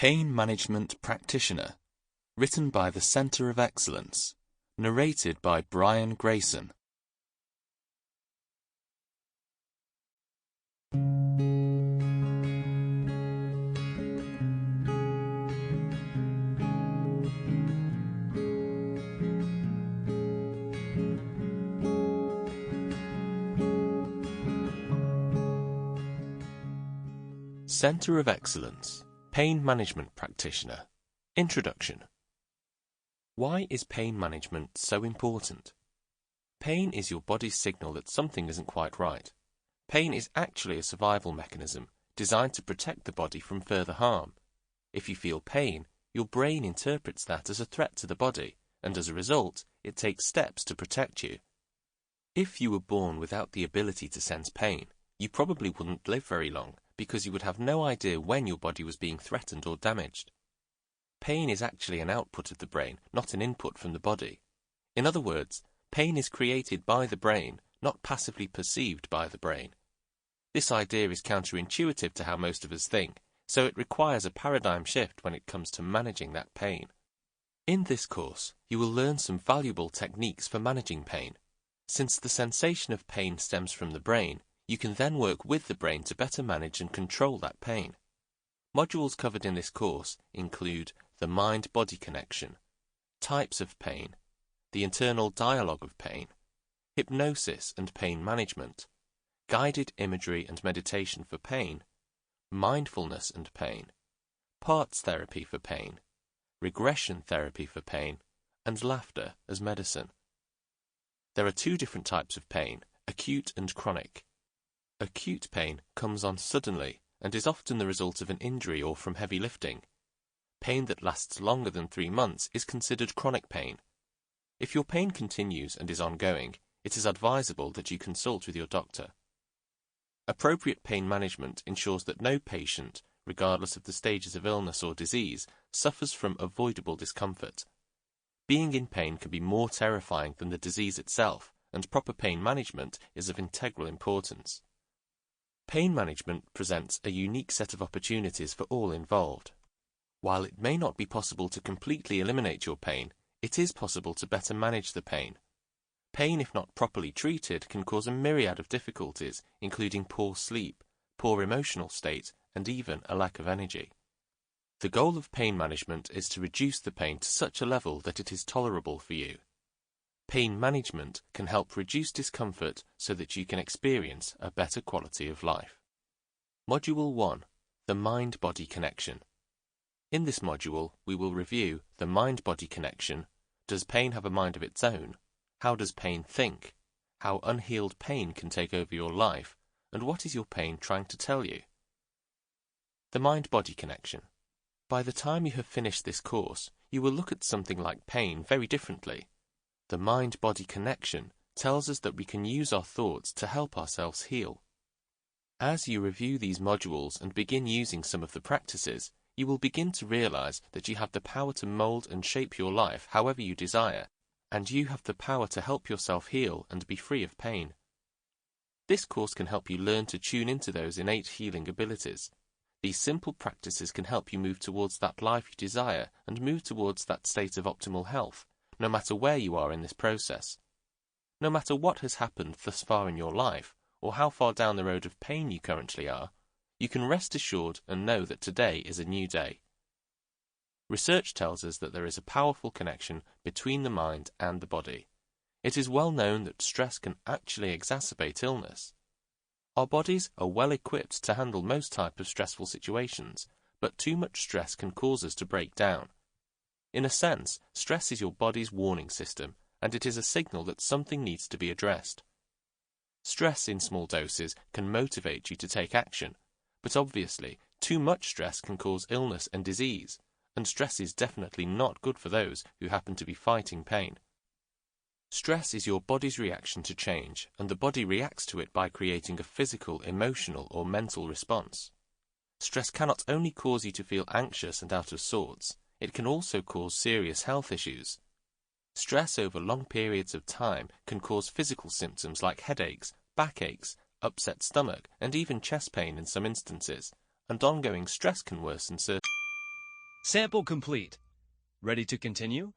Pain Management Practitioner, written by the Centre of Excellence, narrated by Greyson. Centre of Excellence, Pain Management Practitioner. Introduction. Why is pain management so important? Pain is your body's signal that something isn't quite right. Pain is actually a survival mechanism designed to protect the body from further harm. If you feel pain, your brain interprets that as a threat to the body, and as a result, it takes steps to protect you. If you were born without the ability to sense pain, you probably wouldn't live very long, because you would have no idea when your body was being threatened or damaged. Pain is actually an output of the brain, not an input from the body. In other words, pain is created by the brain, not passively perceived by the brain. This idea is counterintuitive to how most of us think, so it requires a paradigm shift when it comes to managing that pain. In this course, you will learn some valuable techniques for managing pain. Since the sensation of pain stems from the brain, you can then work with the brain to better manage and control that pain. Modules covered in this course include the mind-body connection, types of pain, the internal dialogue of pain, hypnosis and pain management, guided imagery and meditation for pain, mindfulness and pain, parts therapy for pain, regression therapy for pain, and laughter as medicine. There are two different types of pain, acute and chronic. Acute pain comes on suddenly and is often the result of an injury or from heavy lifting. Pain that lasts longer than 3 months is considered chronic pain. If your pain continues and is ongoing, it is advisable that you consult with your doctor. Appropriate pain management ensures that no patient, regardless of the stages of illness or disease, suffers from avoidable discomfort. Being in pain can be more terrifying than the disease itself, and proper pain management is of integral importance. Pain management presents a unique set of opportunities for all involved. While it may not be possible to completely eliminate your pain, it is possible to better manage the pain. Pain, if not properly treated, can cause a myriad of difficulties, including poor sleep, poor emotional state, and even a lack of energy. The goal of pain management is to reduce the pain to such a level that it is tolerable for you. Pain management can help reduce discomfort so that you can experience a better quality of life. Module 1. The Mind-Body Connection. In this module, we will review the mind-body connection. Does pain have a mind of its own? How does pain think? How unhealed pain can take over your life? And what is your pain trying to tell you? The mind-body connection. By the time you have finished this course, you will look at something like pain very differently. The mind-body connection tells us that we can use our thoughts to help ourselves heal. As you review these modules and begin using some of the practices, you will begin to realize that you have the power to mold and shape your life however you desire, and you have the power to help yourself heal and be free of pain. This course can help you learn to tune into those innate healing abilities. These simple practices can help you move towards that life you desire and move towards that state of optimal health, no matter where you are in this process. No matter what has happened thus far in your life, or how far down the road of pain you currently are, you can rest assured and know that today is a new day. Research tells us that there is a powerful connection between the mind and the body. It is well known that stress can actually exacerbate illness. Our bodies are well equipped to handle most types of stressful situations, but too much stress can cause us to break down. In a sense, stress is your body's warning system, and it is a signal that something needs to be addressed. Stress in small doses can motivate you to take action, but obviously, too much stress can cause illness and disease, and stress is definitely not good for those who happen to be fighting pain. Stress is your body's reaction to change, and the body reacts to it by creating a physical, emotional, or mental response. Stress cannot only cause you to feel anxious and out of sorts, it can also cause serious health issues. Stress over long periods of time can cause physical symptoms like headaches, backaches, upset stomach, and even chest pain in some instances, and ongoing stress can worsen certain Sample complete. Ready to continue?